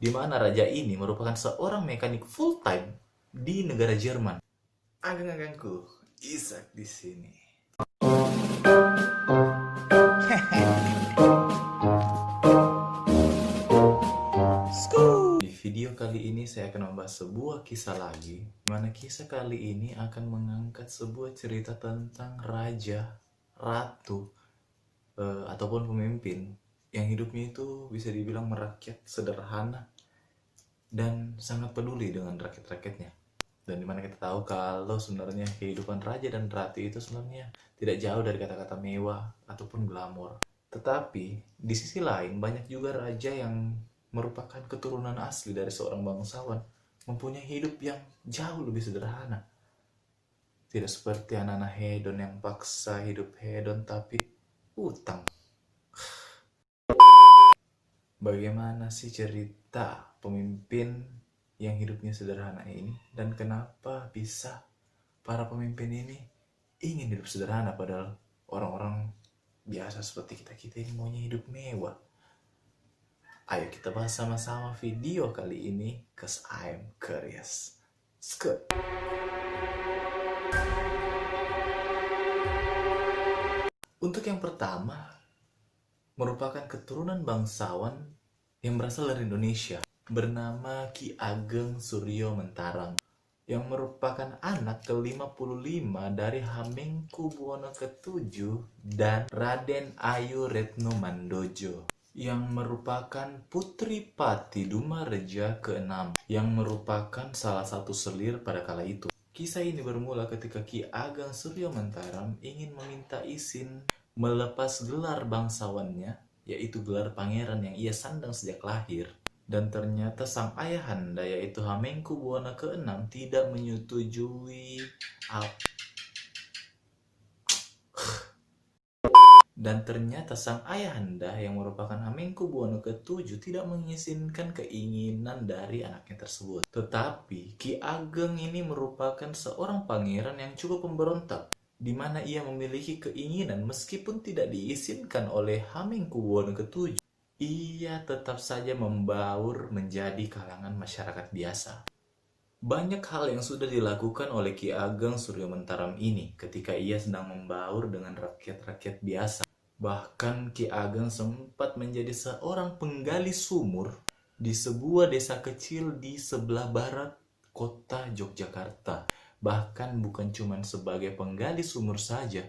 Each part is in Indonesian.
di mana raja ini merupakan seorang mekanik full-time di negara Jerman. Ageng-agengku, Ishak di sini. Di video kali ini saya akan membahas sebuah kisah lagi, di mana kisah kali ini akan mengangkat sebuah cerita tentang raja, ratu, ataupun pemimpin yang hidupnya itu bisa dibilang merakyat sederhana dan sangat peduli dengan rakyat-rakyatnya. Dan dimana kita tahu kalau sebenarnya kehidupan raja dan ratu itu sebenarnya tidak jauh dari kata-kata mewah ataupun glamor. Tetapi di sisi lain banyak juga raja yang merupakan keturunan asli dari seorang bangsawan, mempunyai hidup yang jauh lebih sederhana. Tidak seperti anak-anak hedon yang paksa hidup hedon tapi utang. Bagaimana sih cerita pemimpin yang hidupnya sederhana ini, dan kenapa bisa para pemimpin ini ingin hidup sederhana padahal orang-orang biasa seperti kita-kita ini maunya hidup mewah? Ayo kita bahas sama-sama video kali ini, cause I'm curious. Skut. Untuk yang pertama, merupakan keturunan bangsawan yang berasal dari Indonesia, bernama Ki Ageng Suryo Mentarang, yang merupakan anak ke-55 dari Hamengkubuwono ke-7 dan Raden Ayu Retno Mandojo, yang merupakan putri Pati Dumareja ke-6, yang merupakan salah satu selir pada kala itu. Kisah ini bermula ketika Ki Ageng Suryo Mentarang ingin meminta izin melepas gelar bangsawannya, yaitu gelar pangeran yang ia sandang sejak lahir. Dan ternyata sang ayahanda, yaitu Hamengkubuwono ke-6, tidak menyetujui yang merupakan Hamengkubuwono ke-7 tidak mengizinkan keinginan dari anaknya tersebut. Tetapi Ki Ageng ini merupakan seorang pangeran yang cukup pemberontak, di mana ia memiliki keinginan meskipun tidak diizinkan oleh Hamengkubuwono ke-7, ia tetap saja membaur menjadi kalangan masyarakat biasa. Banyak hal yang sudah dilakukan oleh Ki Ageng Suryo Mentarang ini ketika ia sedang membaur dengan rakyat-rakyat biasa. Bahkan Ki Ageng sempat menjadi seorang penggali sumur di sebuah desa kecil di sebelah barat kota Yogyakarta. Bahkan bukan cuma sebagai penggali sumur saja,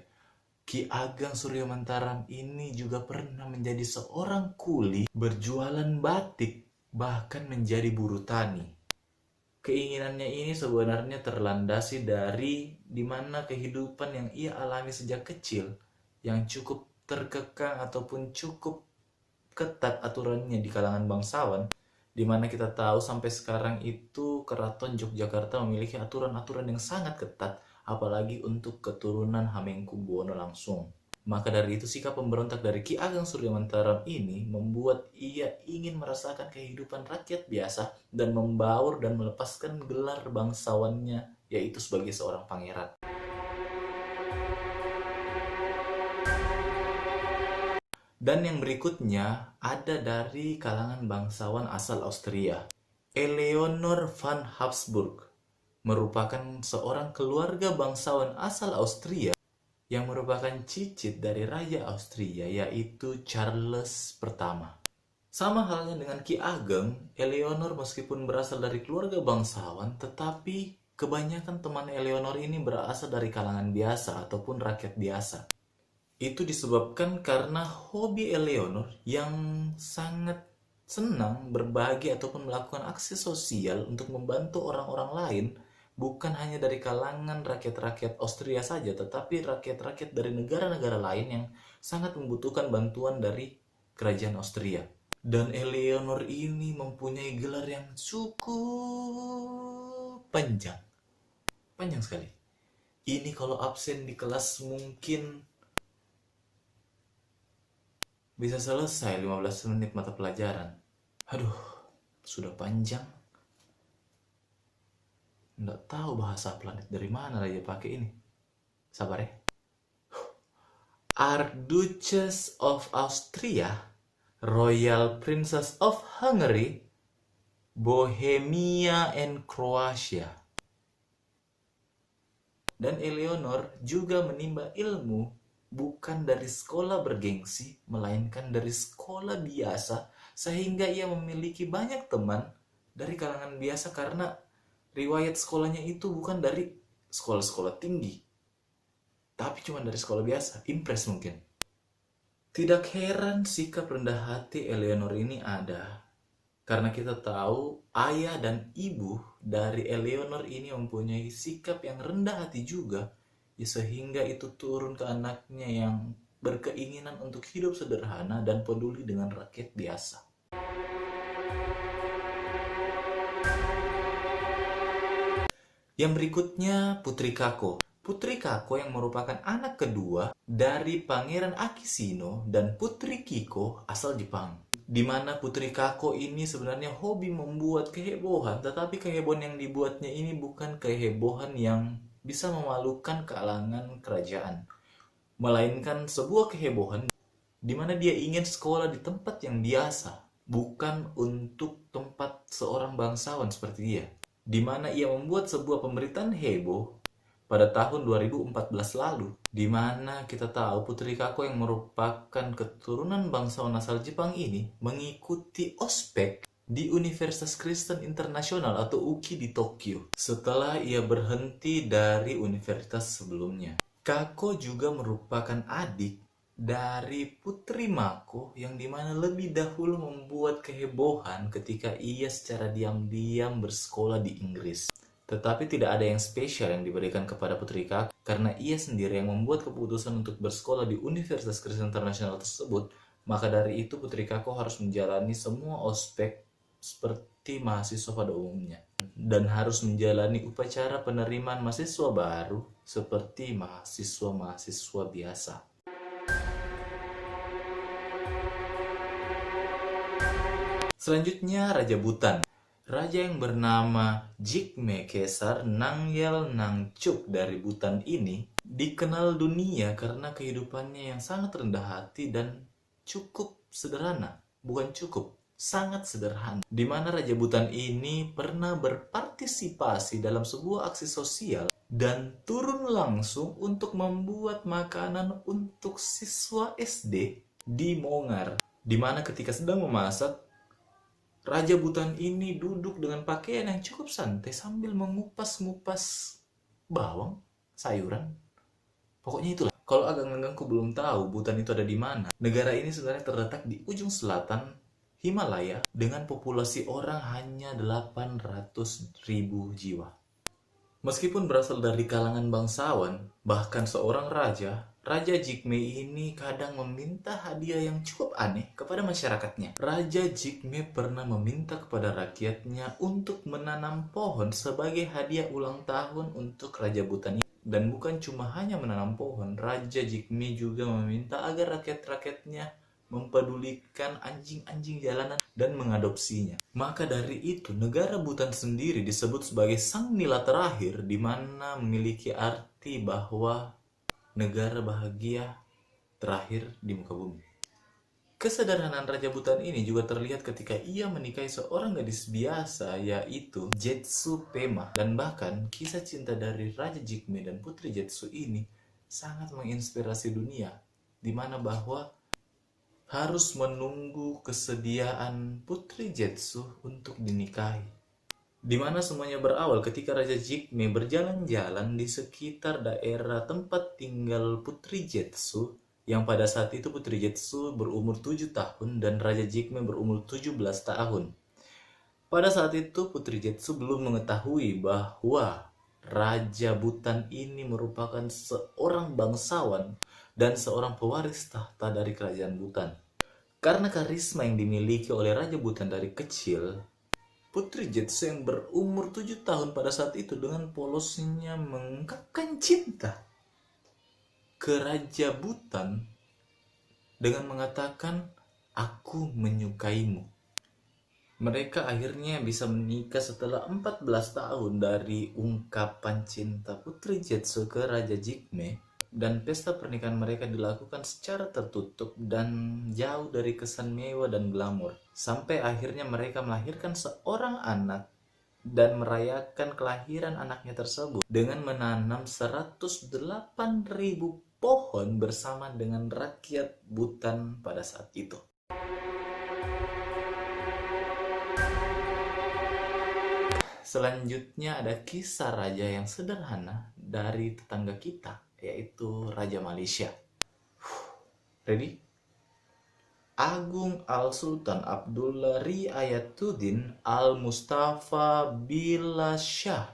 Ki Ageng Suryo Mentarang ini juga pernah menjadi seorang kuli, berjualan batik, bahkan menjadi buruh tani. Keinginannya ini sebenarnya terlandasi dari dimana kehidupan yang ia alami sejak kecil, yang cukup terkekang ataupun cukup ketat aturannya di kalangan bangsawan, dimana kita tahu sampai sekarang itu Keraton Yogyakarta memiliki aturan-aturan yang sangat ketat, apalagi untuk keturunan Hamengkubuwono langsung. Maka dari itu sikap pemberontak dari Ki Ageng Suryo Mentarang ini membuat ia ingin merasakan kehidupan rakyat biasa dan membaur dan melepaskan gelar bangsawannya, yaitu sebagai seorang pangeran. Dan yang berikutnya ada dari kalangan bangsawan asal Austria. Eleonor van Habsburg merupakan seorang keluarga bangsawan asal Austria yang merupakan cicit dari Raja Austria, yaitu Charles I. Sama halnya dengan Ki Ageng, Eleonor meskipun berasal dari keluarga bangsawan, tetapi kebanyakan teman Eleonor ini berasal dari kalangan biasa ataupun rakyat biasa. Itu disebabkan karena hobi Eleonor yang sangat senang berbagi ataupun melakukan aksi sosial untuk membantu orang-orang lain, bukan hanya dari kalangan rakyat-rakyat Austria saja, tetapi rakyat-rakyat dari negara-negara lain yang sangat membutuhkan bantuan dari kerajaan Austria. Dan Eleonor ini mempunyai gelar yang cukup panjang. Panjang sekali. Ini kalau absen di kelas mungkin bisa selesai 15 menit mata pelajaran. Aduh, sudah panjang. Nggak tahu bahasa planet dari mana aja pakai ini. Sabar ya. Archduchess of Austria, Royal Princess of Hungary, Bohemia and Croatia. Dan Eleanor juga menimba ilmu bukan dari sekolah bergengsi, melainkan dari sekolah biasa, sehingga ia memiliki banyak teman dari kalangan biasa karena riwayat sekolahnya itu bukan dari sekolah-sekolah tinggi, tapi cuma dari sekolah biasa. Impress mungkin. Tidak heran sikap rendah hati Eleanor ini ada, karena kita tahu ayah dan ibu dari Eleanor ini mempunyai sikap yang rendah hati juga, ya sehingga itu turun ke anaknya yang berkeinginan untuk hidup sederhana dan peduli dengan rakyat biasa. Yang berikutnya Putri Kako. Putri Kako yang merupakan anak kedua dari Pangeran Akishino dan Putri Kiko asal Jepang. Di mana Putri Kako ini sebenarnya hobi membuat kehebohan, tetapi kehebohan yang dibuatnya ini bukan kehebohan yang bisa memalukan kalangan kerajaan, melainkan sebuah kehebohan di mana dia ingin sekolah di tempat yang biasa, bukan untuk tempat seorang bangsawan seperti dia. Di mana ia membuat sebuah pemberitaan heboh pada tahun 2014 lalu, di mana kita tahu Putri Kako yang merupakan keturunan bangsawan asal Jepang ini mengikuti ospek di Universitas Kristen Internasional atau UKI di Tokyo setelah ia berhenti dari universitas sebelumnya. Kako juga merupakan adik dari Putri Mako yang dimana lebih dahulu membuat kehebohan ketika ia secara diam-diam bersekolah di Inggris. Tetapi tidak ada yang spesial yang diberikan kepada Putri Kako karena ia sendiri yang membuat keputusan untuk bersekolah di Universitas Kristen Internasional tersebut. Maka dari itu Putri Kako harus menjalani semua ospek seperti mahasiswa pada umumnya dan harus menjalani upacara penerimaan mahasiswa baru seperti mahasiswa-mahasiswa biasa. Selanjutnya Raja Bhutan. Raja yang bernama Jigme Kesar Nangyal Nangchuck dari Bhutan ini dikenal dunia karena kehidupannya yang sangat rendah hati dan cukup sederhana. Bukan cukup, sangat sederhana. Di mana Raja Bhutan ini pernah berpartisipasi dalam sebuah aksi sosial dan turun langsung untuk membuat makanan untuk siswa SD di Mongar. Di mana ketika sedang memasak, Raja Bhutan ini duduk dengan pakaian yang cukup santai sambil mengupas-ngupas bawang, sayuran. Pokoknya itulah. Kalau agak ngeganggu belum tahu Bhutan itu ada di mana. Negara ini sebenarnya terletak di ujung selatan Himalaya dengan populasi orang hanya 800.000 jiwa. Meskipun berasal dari kalangan bangsawan, bahkan seorang raja, Raja Jigme ini kadang meminta hadiah yang cukup aneh kepada masyarakatnya. Raja Jigme pernah meminta kepada rakyatnya untuk menanam pohon sebagai hadiah ulang tahun untuk Raja Bhutan ini. Dan bukan cuma hanya menanam pohon, Raja Jigme juga meminta agar rakyat-rakyatnya mempedulikan anjing-anjing jalanan dan mengadopsinya. Maka dari itu, negara Bhutan sendiri disebut sebagai Sang Nila Terakhir, di mana memiliki arti bahwa negara bahagia terakhir di muka bumi. Kesederhanaan Raja Bhutan ini juga terlihat ketika ia menikahi seorang gadis biasa, yaitu Jetsu Pema. Dan bahkan kisah cinta dari Raja Jigme dan Putri Jetsu ini sangat menginspirasi dunia, di mana bahwa harus menunggu kesediaan Putri Jetsu untuk dinikahi. Di mana semuanya berawal ketika Raja Jigme berjalan-jalan di sekitar daerah tempat tinggal Putri Jetsu, yang pada saat itu Putri Jetsu berumur 7 tahun dan Raja Jigme berumur 17 tahun. Pada saat itu Putri Jetsu belum mengetahui bahwa Raja Bhutan ini merupakan seorang bangsawan dan seorang pewaris tahta dari kerajaan Bhutan. Karena karisma yang dimiliki oleh Raja Bhutan dari kecil, Putri Jetsu yang berumur 7 tahun pada saat itu dengan polosnya mengungkapkan cinta ke Raja Bhutan dengan mengatakan, "Aku menyukaimu." Mereka akhirnya bisa menikah setelah 14 tahun dari ungkapan cinta Putri Jetsu ke Raja Jigme. dan pesta pernikahan mereka dilakukan secara tertutup dan jauh dari kesan mewah dan glamor. Sampai akhirnya mereka melahirkan seorang anak dan merayakan kelahiran anaknya tersebut dengan menanam 108.000 pohon bersama dengan rakyat Butan pada saat itu. Selanjutnya ada kisah raja yang sederhana dari tetangga kita, yaitu Raja Malaysia. Ready? Agung Al-Sultan Abdullah Riayatuddin Al-Mustafa Billah Shah,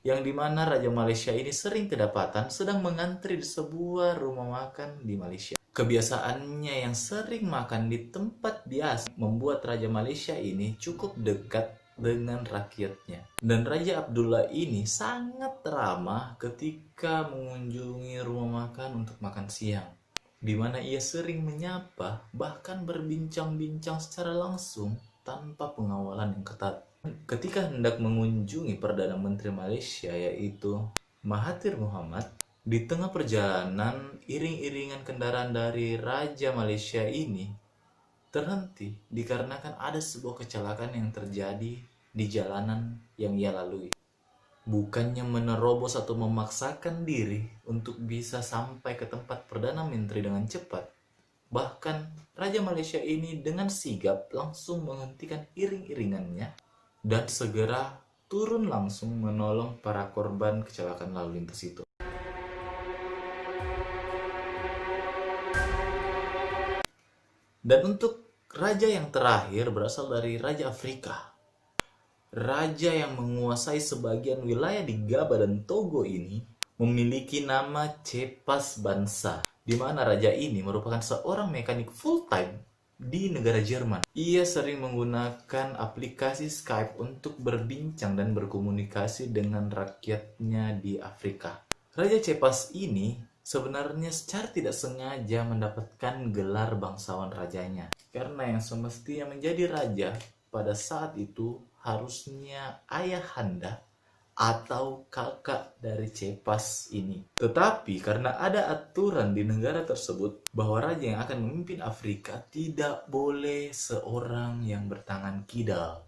yang dimana Raja Malaysia ini sering kedapatan sedang mengantri di sebuah rumah makan di Malaysia. Kebiasaannya yang sering makan di tempat biasa membuat Raja Malaysia ini cukup dekat dengan rakyatnya. Dan Raja Abdullah ini sangat ramah ketika mengunjungi rumah makan untuk makan siang, di mana ia sering menyapa, bahkan berbincang-bincang secara langsung tanpa pengawalan yang ketat. Ketika hendak mengunjungi Perdana Menteri Malaysia, yaitu Mahathir Mohamad, di tengah perjalanan iring-iringan kendaraan dari Raja Malaysia ini terhenti dikarenakan ada sebuah kecelakaan yang terjadi di jalanan yang ia lalui. Bukannya menerobos atau memaksakan diri untuk bisa sampai ke tempat Perdana Menteri dengan cepat, bahkan Raja Malaysia ini dengan sigap langsung menghentikan iring-iringannya dan segera turun langsung menolong para korban kecelakaan lalu lintas itu. Dan untuk raja yang terakhir berasal dari Raja Afrika. Raja yang menguasai sebagian wilayah di Gabah dan Togo ini memiliki nama Cepas Bansa, di mana raja ini merupakan seorang mekanik full-time di negara Jerman. Ia sering menggunakan aplikasi Skype untuk berbincang dan berkomunikasi dengan rakyatnya di Afrika. Raja Cepas ini sebenarnya secara tidak sengaja mendapatkan gelar bangsawan rajanya, karena yang semestinya menjadi raja pada saat itu harusnya ayahanda atau kakak dari Cepas ini. Tetapi karena ada aturan di negara tersebut bahwa raja yang akan memimpin Afrika tidak boleh seorang yang bertangan kidal,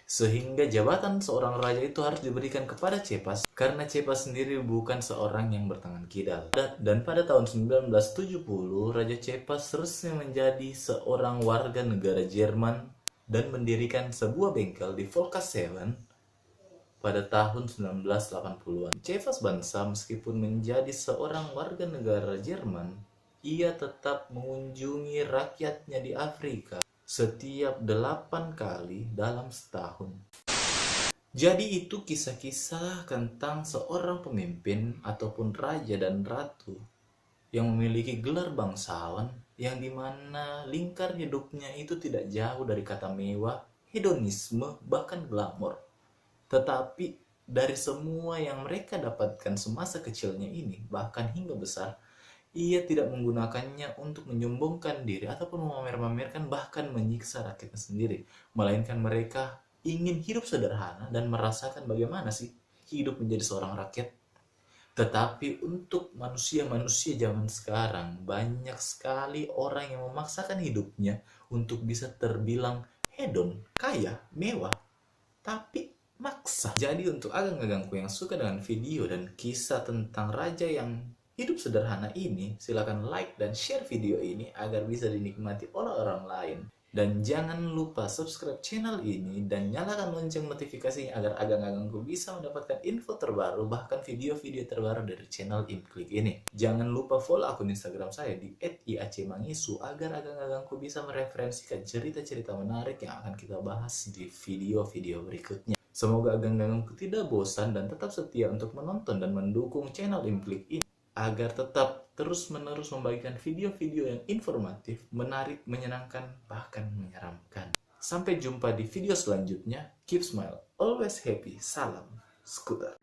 sehingga jabatan seorang raja itu harus diberikan kepada Cepas, karena Cepas sendiri bukan seorang yang bertangan kidal. Dan pada tahun 1970, Raja Cepas resmi menjadi seorang warga negara Jerman dan mendirikan sebuah bengkel di Volkshaven pada tahun 1980-an. Cepas Bansa meskipun menjadi seorang warga negara Jerman, ia tetap mengunjungi rakyatnya di Afrika setiap 8 kali dalam setahun. Jadi itu kisah-kisah tentang seorang pemimpin ataupun raja dan ratu yang memiliki gelar bangsawan, yang dimana lingkar hidupnya itu tidak jauh dari kata mewah, hedonisme, bahkan glamor. Tetapi dari semua yang mereka dapatkan semasa kecilnya ini, bahkan hingga besar, ia tidak menggunakannya untuk menyombongkan diri ataupun memamer-mamerkan, bahkan menyiksa rakyatnya sendiri. Melainkan mereka ingin hidup sederhana dan merasakan bagaimana sih hidup menjadi seorang rakyat. Tetapi untuk manusia-manusia zaman sekarang, banyak sekali orang yang memaksakan hidupnya untuk bisa terbilang hedon, kaya, mewah, tapi maksa. Jadi untuk agang-agangku yang suka dengan video dan kisah tentang raja yang hidup sederhana ini, silakan like dan share video ini agar bisa dinikmati oleh orang lain. Dan jangan lupa subscribe channel ini dan nyalakan lonceng notifikasinya agar agang-agangku bisa mendapatkan info terbaru, bahkan video-video terbaru dari channel Imklik ini. Jangan lupa follow akun Instagram saya di @iacmangisu agar agang-agangku bisa mereferensikan cerita-cerita menarik yang akan kita bahas di video-video berikutnya. Semoga agang-agangku tidak bosan dan tetap setia untuk menonton dan mendukung channel Imklik ini agar tetap terus-menerus membagikan video-video yang informatif, menarik, menyenangkan, bahkan menyeramkan. Sampai jumpa di video selanjutnya. Keep smile, always happy. Salam Skuter.